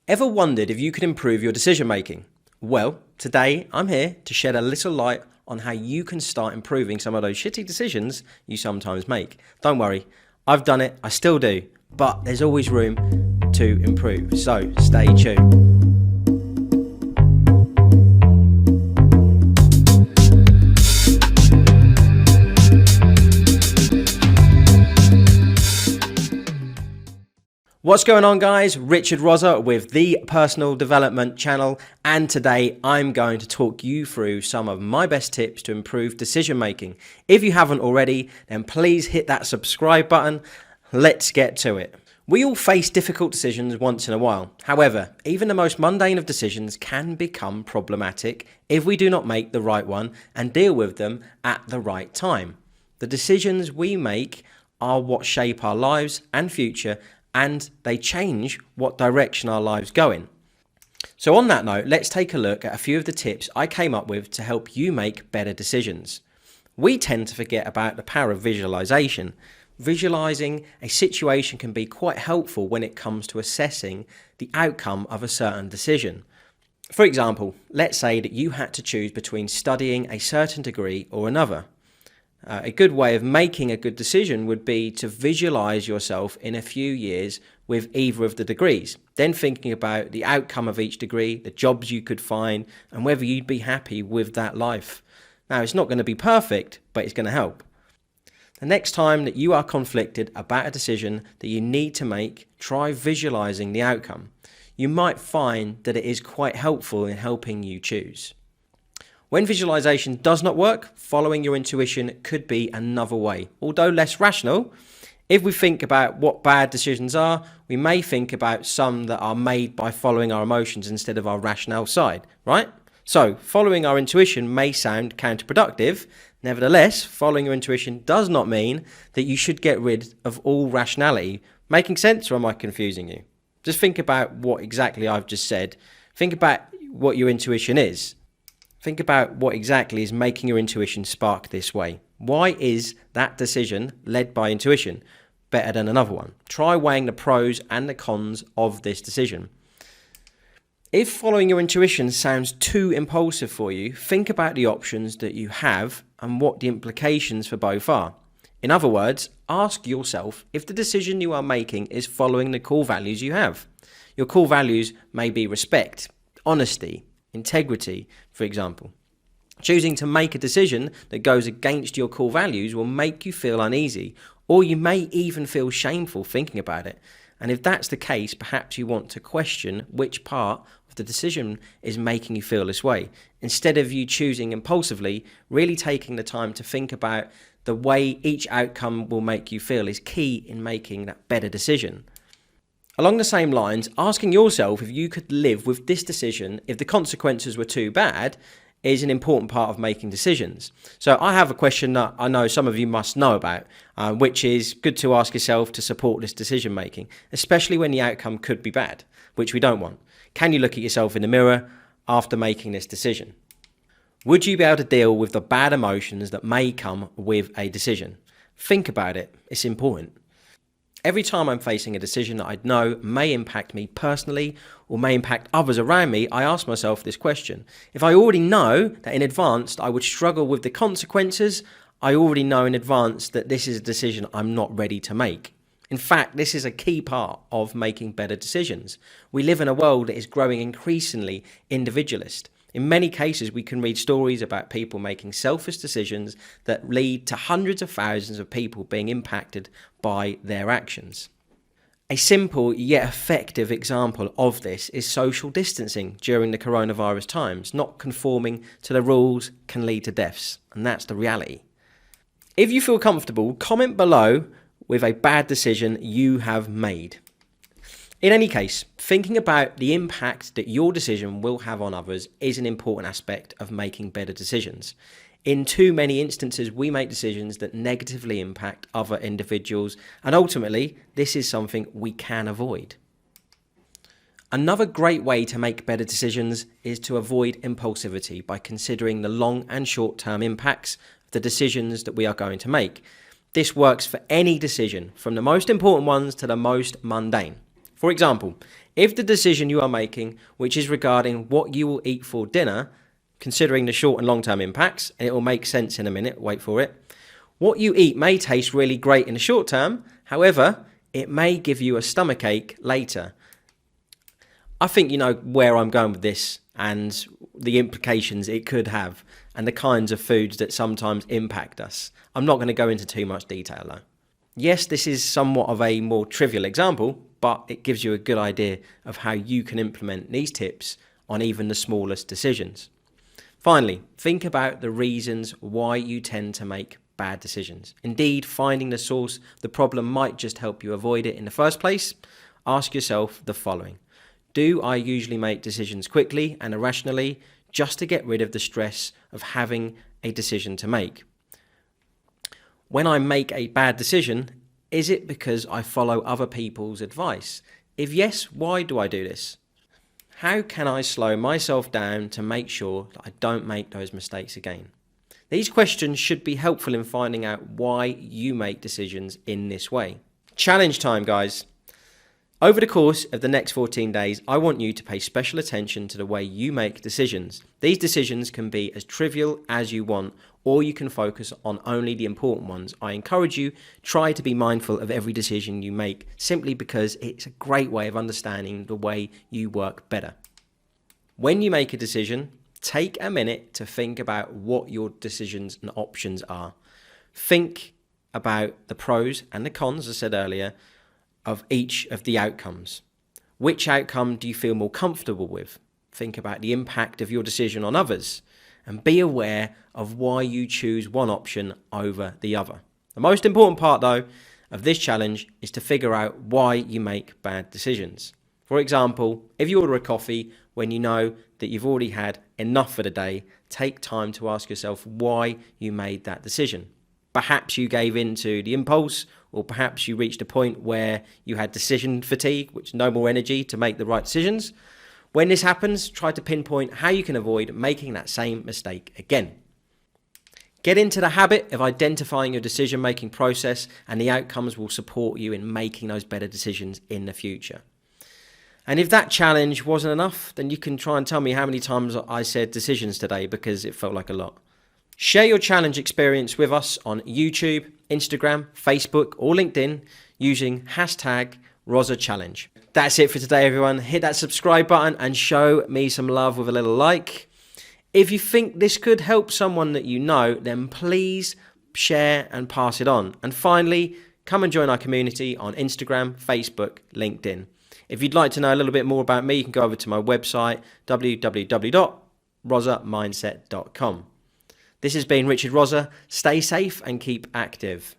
Ever wondered if you could improve your decision making? Well, today I'm here to shed a little light on how you can start improving some of those shitty decisions you sometimes make. Don't worry, I've done it, I still do, but there's always room to improve. So stay tuned. What's going on, guys? Richard Rosa with the Personal Development Channel, and today I'm going to talk you through some of my best tips to improve decision making. If you haven't already, then please hit that subscribe button. Let's get to it. We all face difficult decisions once in a while. However, even the most mundane of decisions can become problematic if we do not make the right one and deal with them at the right time. The decisions we make are what shape our lives and future, and they change what direction our lives go in. So on that note, let's take a look at a few of the tips I came up with to help you make better decisions. We tend to forget about the power of visualization. Visualizing a situation can be quite helpful when it comes to assessing the outcome of a certain decision. For example, let's say that you had to choose between studying a certain degree or another. A good way of making a good decision would be to visualize yourself in a few years with either of the degrees, then thinking about the outcome of each degree, the jobs you could find, and whether you'd be happy with that life. Now, it's not going to be perfect, but it's going to help. The next time that you are conflicted about a decision that you need to make, try visualizing the outcome. You might find that it is quite helpful in helping you choose. When visualization does not work, following your intuition could be another way. Although less rational, if we think about what bad decisions are, we may think about some that are made by following our emotions instead of our rationale side, right? So, following our intuition may sound counterproductive. Nevertheless, following your intuition does not mean that you should get rid of all rationality. Making sense, or am I confusing you? Just think about what exactly I've just said. Think about what your intuition is. Think about what exactly is making your intuition spark this way. Why is that decision led by intuition better than another one? Try weighing the pros and the cons of this decision. If following your intuition sounds too impulsive for you, think about the options that you have and what the implications for both are. In other words, ask yourself if the decision you are making is following the core values you have. Your core values may be respect, honesty, integrity, for example. Choosing to make a decision that goes against your core values will make you feel uneasy, or you may even feel shameful thinking about it. And if that's the case, perhaps you want to question which part of the decision is making you feel this way. Instead of you choosing impulsively, really taking the time to think about the way each outcome will make you feel is key in making that better decision. Along the same lines, asking yourself if you could live with this decision if the consequences were too bad is an important part of making decisions. So I have a question that I know some of you must know about, which is good to ask yourself to support this decision making, especially when the outcome could be bad, which we don't want. Can you look at yourself in the mirror after making this decision? Would you be able to deal with the bad emotions that may come with a decision? Think about it, it's important. Every time I'm facing a decision that I know may impact me personally or may impact others around me, I ask myself this question. If I already know that in advance I would struggle with the consequences, I already know in advance that this is a decision I'm not ready to make. In fact, this is a key part of making better decisions. We live in a world that is growing increasingly individualist. In many cases, we can read stories about people making selfish decisions that lead to hundreds of thousands of people being impacted by their actions. A simple yet effective example of this is social distancing during the coronavirus times. Not conforming to the rules can lead to deaths, and that's the reality. If you feel comfortable, comment below with a bad decision you have made. In any case, thinking about the impact that your decision will have on others is an important aspect of making better decisions. In too many instances, we make decisions that negatively impact other individuals, and ultimately, this is something we can avoid. Another great way to make better decisions is to avoid impulsivity by considering the long and short-term impacts of the decisions that we are going to make. This works for any decision, from the most important ones to the most mundane. For example, if the decision you are making, which is regarding what you will eat for dinner, considering the short and long-term impacts, and it will make sense in a minute, wait for it, what you eat may taste really great in the short term, however, it may give you a stomachache later. I think you know where I'm going with this and the implications it could have and the kinds of foods that sometimes impact us. I'm not going to go into too much detail though. Yes, this is somewhat of a more trivial example, but it gives you a good idea of how you can implement these tips on even the smallest decisions. Finally, think about the reasons why you tend to make bad decisions. Indeed, finding the source of the problem might just help you avoid it in the first place. Ask yourself the following. Do I usually make decisions quickly and irrationally just to get rid of the stress of having a decision to make? When I make a bad decision, is it because I follow other people's advice? If yes, why do I do this? How can I slow myself down to make sure that I don't make those mistakes again? These questions should be helpful in finding out why you make decisions in this way. Challenge time, guys. Over the course of the next 14 days, I want you to pay special attention to the way you make decisions. These decisions can be as trivial as you want, or you can focus on only the important ones. I encourage you, try to be mindful of every decision you make, simply because it's a great way of understanding the way you work better. When you make a decision, take a minute to think about what your decisions and options are. Think about the pros and the cons, as I said earlier, of each of the outcomes. Which outcome do you feel more comfortable with? Think about the impact of your decision on others and be aware of why you choose one option over the other. The most important part, though, of this challenge is to figure out why you make bad decisions. For example, if you order a coffee when you know that you've already had enough for the day, take time to ask yourself why you made that decision. Perhaps you gave in to the impulse, or perhaps you reached a point where you had decision fatigue, which is no more energy to make the right decisions. When this happens, try to pinpoint how you can avoid making that same mistake again. Get into the habit of identifying your decision-making process, and the outcomes will support you in making those better decisions in the future. And if that challenge wasn't enough, then you can try and tell me how many times I said decisions today, because it felt like a lot. Share your challenge experience with us on YouTube, Instagram, Facebook, or LinkedIn using hashtag RosaChallenge. That's it for today, everyone. Hit that subscribe button and show me some love with a little like. If you think this could help someone that you know, then please share and pass it on. And finally, come and join our community on Instagram, Facebook, LinkedIn. If you'd like to know a little bit more about me, you can go over to my website, www.rosamindset.com. This has been Richard Rosa. Stay safe and keep active.